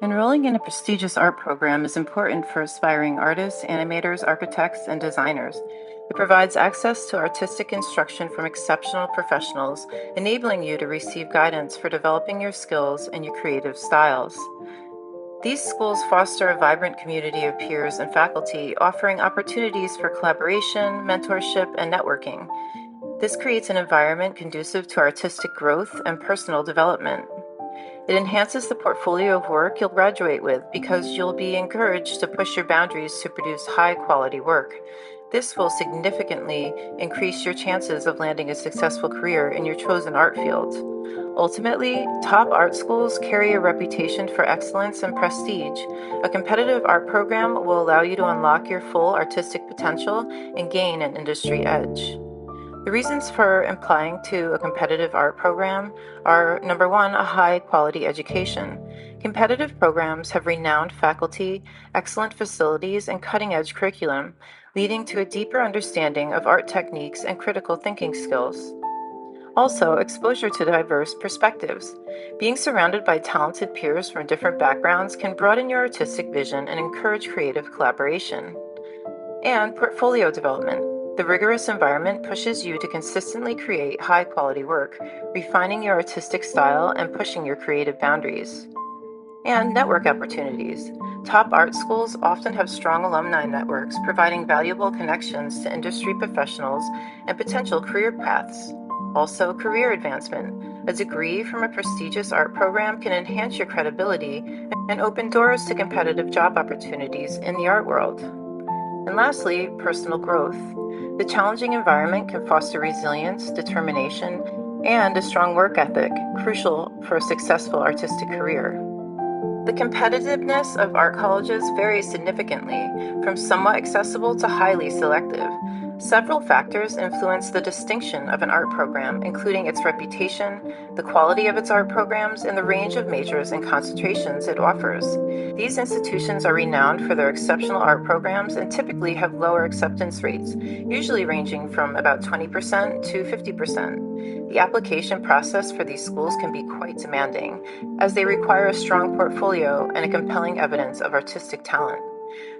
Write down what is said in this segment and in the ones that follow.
Enrolling in a prestigious art program is important for aspiring artists, animators, architects, and designers. It provides access to artistic instruction from exceptional professionals, enabling you to receive guidance for developing your skills and your creative styles. These schools foster a vibrant community of peers and faculty, offering opportunities for collaboration, mentorship, and networking. This creates an environment conducive to artistic growth and personal development. It enhances the portfolio of work you'll graduate with because you'll be encouraged to push your boundaries to produce high quality work. This will significantly increase your chances of landing a successful career in your chosen art field. Ultimately, top art schools carry a reputation for excellence and prestige. A competitive art program will allow you to unlock your full artistic potential and gain an industry edge. The reasons for applying to a competitive art program are number one, a high quality education. Competitive programs have renowned faculty, excellent facilities, and cutting edge curriculum, leading to a deeper understanding of art techniques and critical thinking skills. Also, exposure to diverse perspectives. Being surrounded by talented peers from different backgrounds can broaden your artistic vision and encourage creative collaboration. And portfolio development. The rigorous environment pushes you to consistently create high quality work, refining your artistic style and pushing your creative boundaries. And network opportunities. Top art schools often have strong alumni networks, providing valuable connections to industry professionals and potential career paths. Also, career advancement. A degree from a prestigious art program can enhance your credibility and open doors to competitive job opportunities in the art world. And lastly, personal growth. The challenging environment can foster resilience, determination, and a strong work ethic, crucial for a successful artistic career. The competitiveness of art colleges varies significantly, from somewhat accessible to highly selective. Several factors influence the distinction of an art program, including its reputation, the quality of its art programs, and the range of majors and concentrations it offers. These institutions are renowned for their exceptional art programs and typically have lower acceptance rates, usually ranging from about 20% to 50%. The application process for these schools can be quite demanding, as they require a strong portfolio and a compelling evidence of artistic talent.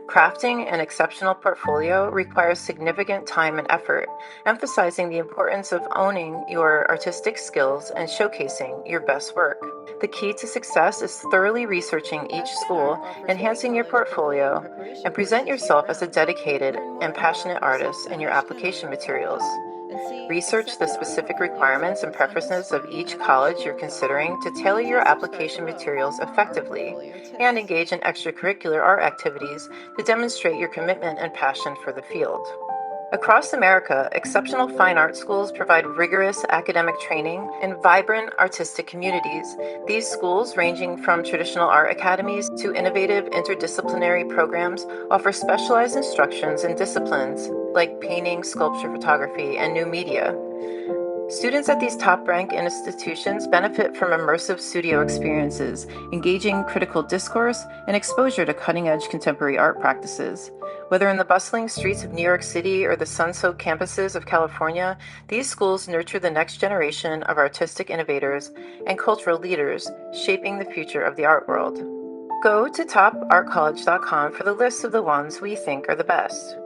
Crafting an exceptional portfolio requires significant time and effort, emphasizing the importance of owning your artistic skills and showcasing your best work. The key to success is thoroughly researching each school, enhancing your portfolio, and present yourself as a dedicated and passionate artist in your application materials. Research the specific requirements and preferences of each college you're considering to tailor your application materials effectively, and engage in extracurricular art activities to demonstrate your commitment and passion for the field. Across America, exceptional fine art schools provide rigorous academic training and vibrant artistic communities. These schools, ranging from traditional art academies to innovative interdisciplinary programs, offer specialized instructions in disciplines like painting, sculpture, photography, and new media. Students at these top-ranked institutions benefit from immersive studio experiences, engaging critical discourse, and exposure to cutting-edge contemporary art practices. Whether in the bustling streets of New York City or the sun-soaked campuses of California, these schools nurture the next generation of artistic innovators and cultural leaders, shaping the future of the art world. Go to topartcollege.com for the list of the ones we think are the best.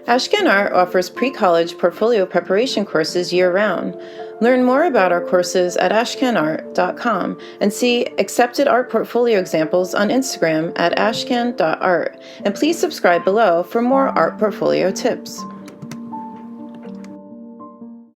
Ashcan Art offers pre-college portfolio preparation courses year-round. Learn more about our courses at ashcanart.com and see accepted art portfolio examples on Instagram at ashcan.art. And please subscribe below for more art portfolio tips.